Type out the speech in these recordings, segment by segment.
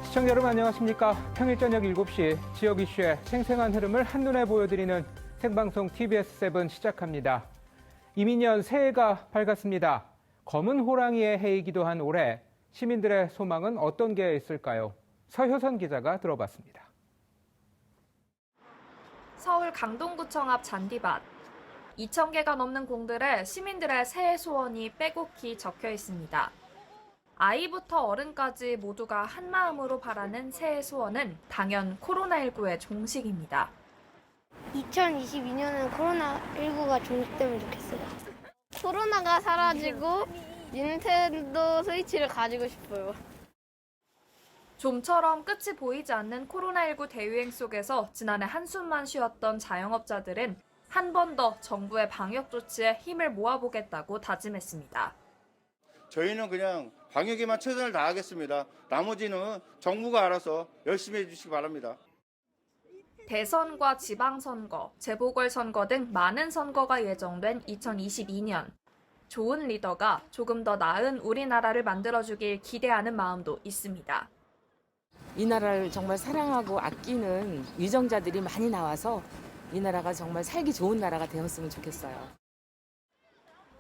시청자 여러분 안녕하십니까. 평일 저녁 7시 지역 이슈의 생생한 흐름을 한눈에 보여드리는 생방송 TBS7 시작합니다. 이민년 새해가 밝았습니다. 검은 호랑이의 해이기도 한 올해 시민들의 소망은 어떤 게 있을까요? 서효선 기자가 들어봤습니다. 서울 강동구청 앞 잔디밭. 2,000개가 넘는 공들에 시민들의 새해 소원이 빼곡히 적혀 있습니다. 아이부터 어른까지 모두가 한마음으로 바라는 새해 소원은 당연 코로나19의 종식입니다. 2022년은 코로나19가 종식되면 좋겠어요. 코로나가 사라지고 닌텐도 스위치를 가지고 싶어요. 좀처럼 끝이 보이지 않는 코로나19 대유행 속에서 지난해 한숨만 쉬었던 자영업자들은 한 번 더 정부의 방역 조치에 힘을 모아보겠다고 다짐했습니다. 저희는 그냥 방역에만 최선을 다하겠습니다. 나머지는 정부가 알아서 열심히 해주시기 바랍니다. 대선과 지방선거, 재보궐선거 등 많은 선거가 예정된 2022년. 좋은 리더가 조금 더 나은 우리나라를 만들어주길 기대하는 마음도 있습니다. 이 나라를 정말 사랑하고 아끼는 위정자들이 많이 나와서 이 나라가 정말 살기 좋은 나라가 되었으면 좋겠어요.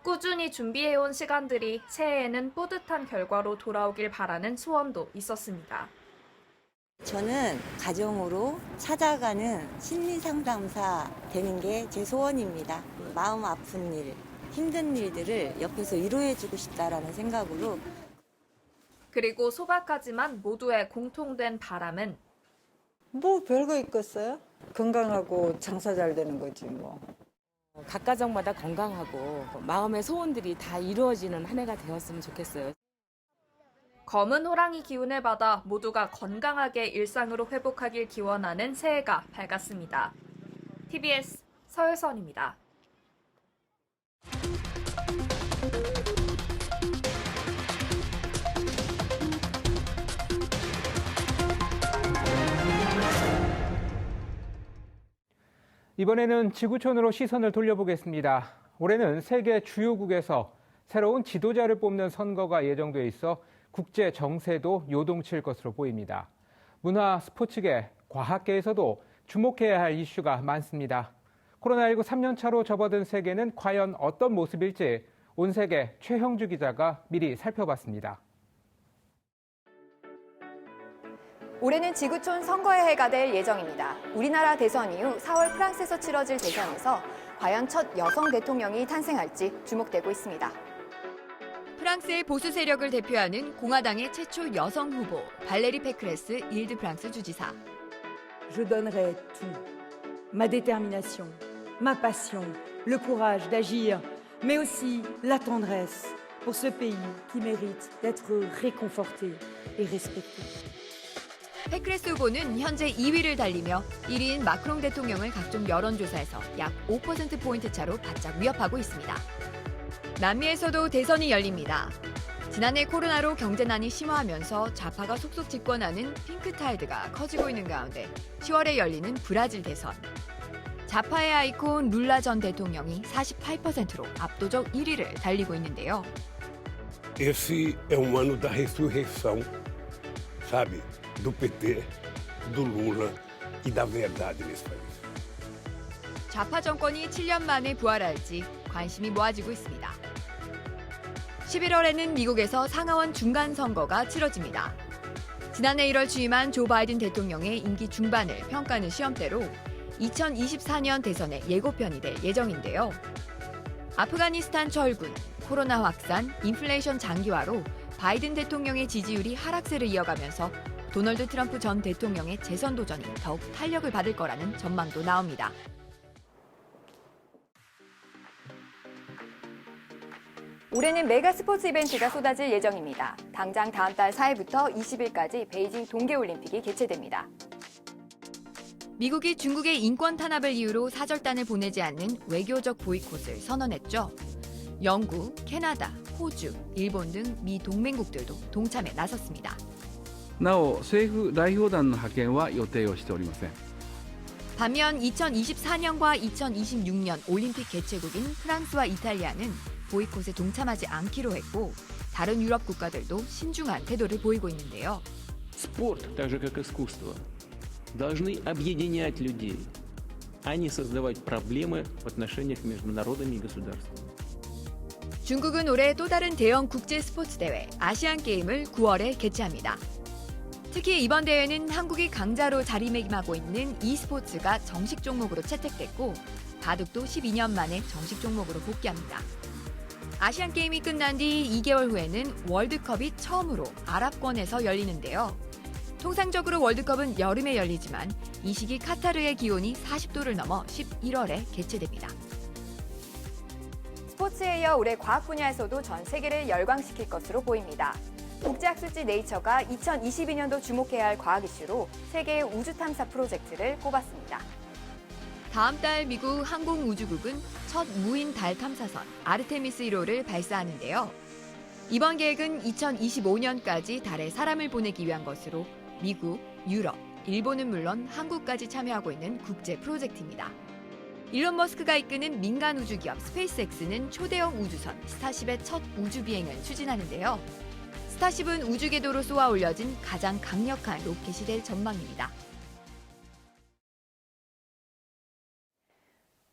꾸준히 준비해온 시간들이 새해에는 뿌듯한 결과로 돌아오길 바라는 소원도 있었습니다. 저는 가정으로 찾아가는 심리상담사 되는 게 제 소원입니다. 마음 아픈 일, 힘든 일들을 옆에서 위로해주고 싶다라는 생각으로. 그리고 소박하지만 모두의 공통된 바람은 뭐 별거 있겠어요? 건강하고 장사 잘 되는 거지 뭐. 각 가정마다 건강하고 마음의 소원들이 다 이루어지는 한 해가 되었으면 좋겠어요. 검은 호랑이 기운을 받아 모두가 건강하게 일상으로 회복하길 기원하는 새해가 밝았습니다. TBS 서효선입니다. 이번에는 지구촌으로 시선을 돌려보겠습니다. 올해는 세계 주요국에서 새로운 지도자를 뽑는 선거가 예정돼 있어 국제 정세도 요동칠 것으로 보입니다. 문화, 스포츠계, 과학계에서도 주목해야 할 이슈가 많습니다. 코로나19 3년차로 접어든 세계는 과연 어떤 모습일지 온 세계 최형주 기자가 미리 살펴봤습니다. 올해는 지구촌 선거의 해가 될 예정입니다. 우리나라 대선 이후 4월 프랑스에서 치러질 대선에서 과연 첫 여성 대통령이 탄생할지 주목되고 있습니다. 프랑스의 보수 세력을 대표하는 공화당의 최초 여성 후보 발레리 페크레스 일드프랑스 주지사. Je donnerai tout. Ma détermination, ma passion, le courage d'agir, mais aussi la tendresse pour ce pays qui mérite d'être réconforté et respecté. 페크레스 후보는 현재 2위를 달리며 1위인 마크롱 대통령을 각종 여론조사에서 약 5%포인트 차로 바짝 위협하고 있습니다. 남미에서도 대선이 열립니다. 지난해 코로나로 경제난이 심화하면서 좌파가 속속 집권하는 핑크타이드가 커지고 있는 가운데 10월에 열리는 브라질 대선. 좌파의 아이콘 룰라 전 대통령이 48%로 압도적 1위를 달리고 있는데요. Esse é ano da ressurreição, sabe? Do PT, do Lula e da verdade nesse país. 좌파 정권이 7년 만에 부활할지 관심이 모아지고 있습니다. 11월에는 미국에서 상하원 중간 선거가 치러집니다. 지난해 1월 취임한 조 바이든 대통령의 임기 중반을 평가하는 시험대로 2024년 대선의 예고편이 될 예정인데요. 아프가니스탄 철군, 코로나 확산, 인플레이션 장기화로 바이든 대통령의 지지율이 하락세를 이어가면서 도널드 트럼프 전 대통령의 재선 도전이 더욱 탄력을 받을 거라는 전망도 나옵니다. 올해는 메가 스포츠 이벤트가 쏟아질 예정입니다. 당장 다음 달 4일부터 20일까지 베이징 동계올림픽이 개최됩니다. 미국이 중국의 인권 탄압을 이유로 사절단을 보내지 않는 외교적 보이콧을 선언했죠. 영국, 캐나다, 호주, 일본 등 미 동맹국들도 동참에 나섰습니다. なお政府代表団の派遣は予定をしておりません。 반면 2024년과 2026년 올림픽 개최국인 프랑스와 이탈리아는 보이콧에 동참하지 않기로 했고 다른 유럽 국가들도 신중한 태도를 보이고 있는데요. Спорт, так же как искусство, должны объединять людей, а не создавать проблемы в отношениях между народами и государствами. 중국은 올해 또 다른 대형 국제 스포츠 대회 아시안 게임을 9월에 개최합니다. 특히 이번 대회는 한국이 강자로 자리매김하고 있는 e스포츠가 정식 종목으로 채택됐고 바둑도 12년 만에 정식 종목으로 복귀합니다. 아시안 게임이 끝난 뒤 2개월 후에는 월드컵이 처음으로 아랍권에서 열리는데요. 통상적으로 월드컵은 여름에 열리지만 이 시기 카타르의 기온이 40도를 넘어 11월에 개최됩니다. 스포츠에 이어 올해 과학 분야에서도 전 세계를 열광시킬 것으로 보입니다. 국제학술지 네이처가 2022년도 주목해야 할 과학 이슈로 세계의 우주 탐사 프로젝트를 꼽았습니다. 다음 달 미국 항공우주국은 첫 무인 달 탐사선 아르테미스 1호를 발사하는데요. 이번 계획은 2025년까지 달에 사람을 보내기 위한 것으로 미국, 유럽, 일본은 물론 한국까지 참여하고 있는 국제 프로젝트입니다. 일론 머스크가 이끄는 민간 우주기업 스페이스X는 초대형 우주선 스타쉽의 첫 우주 비행을 추진하는데요. 스타쉽은 우주 궤도로 쏘아 올려진 가장 강력한 로켓이 될 전망입니다.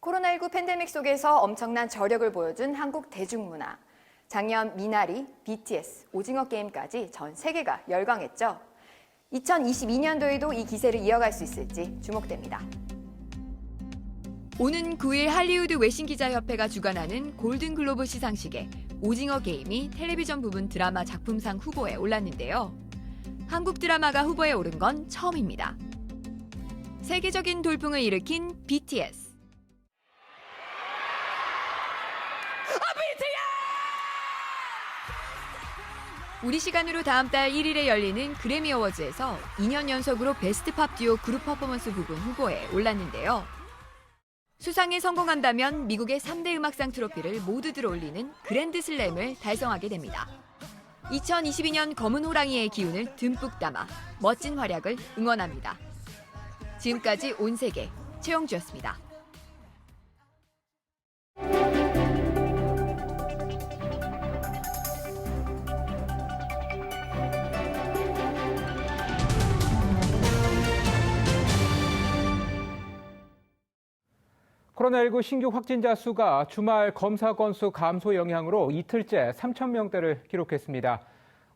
코로나19 팬데믹 속에서 엄청난 저력을 보여준 한국 대중문화. 작년 미나리, BTS, 오징어 게임까지 전 세계가 열광했죠. 2022년도에도 이 기세를 이어갈 수 있을지 주목됩니다. 오는 9일 할리우드 외신기자협회가 주관하는 골든글로브 시상식에 오징어 게임이 텔레비전 부분 드라마 작품상 후보에 올랐는데요. 한국 드라마가 후보에 오른 건 처음입니다. 세계적인 돌풍을 일으킨 BTS. 우리 시간으로 다음 달 1일에 열리는 그래미 어워즈에서 2년 연속으로 베스트 팝 듀오 그룹 퍼포먼스 부분 후보에 올랐는데요. 수상에 성공한다면 미국의 3대 음악상 트로피를 모두 들어올리는 그랜드 슬램을 달성하게 됩니다. 2022년 검은 호랑이의 기운을 듬뿍 담아 멋진 활약을 응원합니다. 지금까지 온 세계 최영주였습니다. 코로나19 신규 확진자 수가 주말 검사 건수 감소 영향으로 이틀째 3,000명대를 기록했습니다.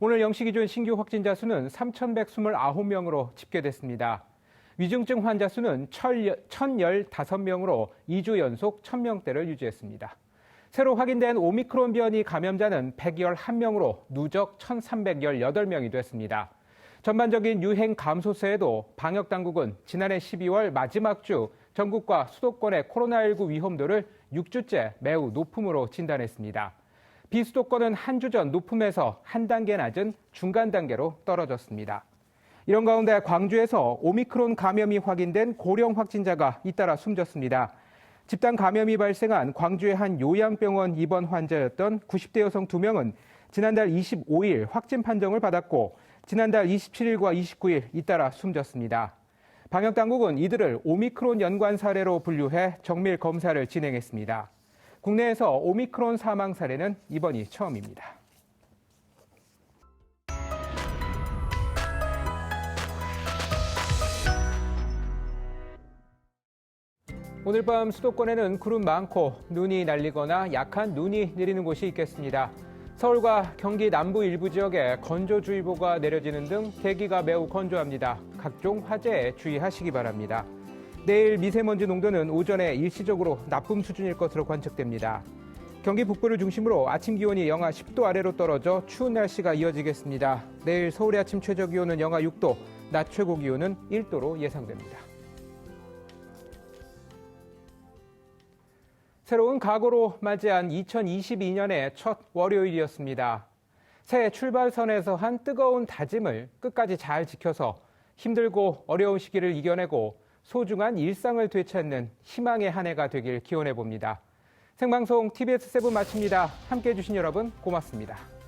오늘 0시 기준 신규 확진자 수는 3,129명으로 집계됐습니다. 위중증 환자 수는 1,015명으로 2주 연속 1,000명대를 유지했습니다. 새로 확인된 오미크론 변이 감염자는 111명으로 누적 1,318명이 됐습니다. 전반적인 유행 감소세에도 방역당국은 지난해 12월 마지막 주 전국과 수도권의 코로나19 위험도를 6주째 매우 높음으로 진단했습니다. 비수도권은 한 주 전 높음에서 한 단계 낮은 중간 단계로 떨어졌습니다. 이런 가운데 광주에서 오미크론 감염이 확인된 고령 확진자가 잇따라 숨졌습니다. 집단 감염이 발생한 광주의 한 요양병원 입원 환자였던 90대 여성 2명은 지난달 25일 확진 판정을 받았고 지난달 27일과 29일 잇따라 숨졌습니다. 방역당국은 이들을 오미크론 연관 사례로 분류해 정밀 검사를 진행했습니다. 국내에서 오미크론 사망 사례는 이번이 처음입니다. 오늘 밤 수도권에는 구름 많고 눈이 날리거나 약한 눈이 내리는 곳이 있겠습니다. 서울과 경기 남부 일부 지역에 건조주의보가 내려지는 등 대기가 매우 건조합니다. 각종 화재에 주의하시기 바랍니다. 내일 미세먼지 농도는 오전에 일시적으로 나쁨 수준일 것으로 관측됩니다. 경기 북부를 중심으로 아침 기온이 영하 10도 아래로 떨어져 추운 날씨가 이어지겠습니다. 내일 서울의 아침 최저 기온은 영하 6도, 낮 최고 기온은 1도로 예상됩니다. 새로운 각오로 맞이한 2022년의 첫 월요일이었습니다. 새 출발선에서 한 뜨거운 다짐을 끝까지 잘 지켜서 힘들고 어려운 시기를 이겨내고 소중한 일상을 되찾는 희망의 한 해가 되길 기원해봅니다. 생방송 TBS7 마칩니다. 함께해 주신 여러분 고맙습니다.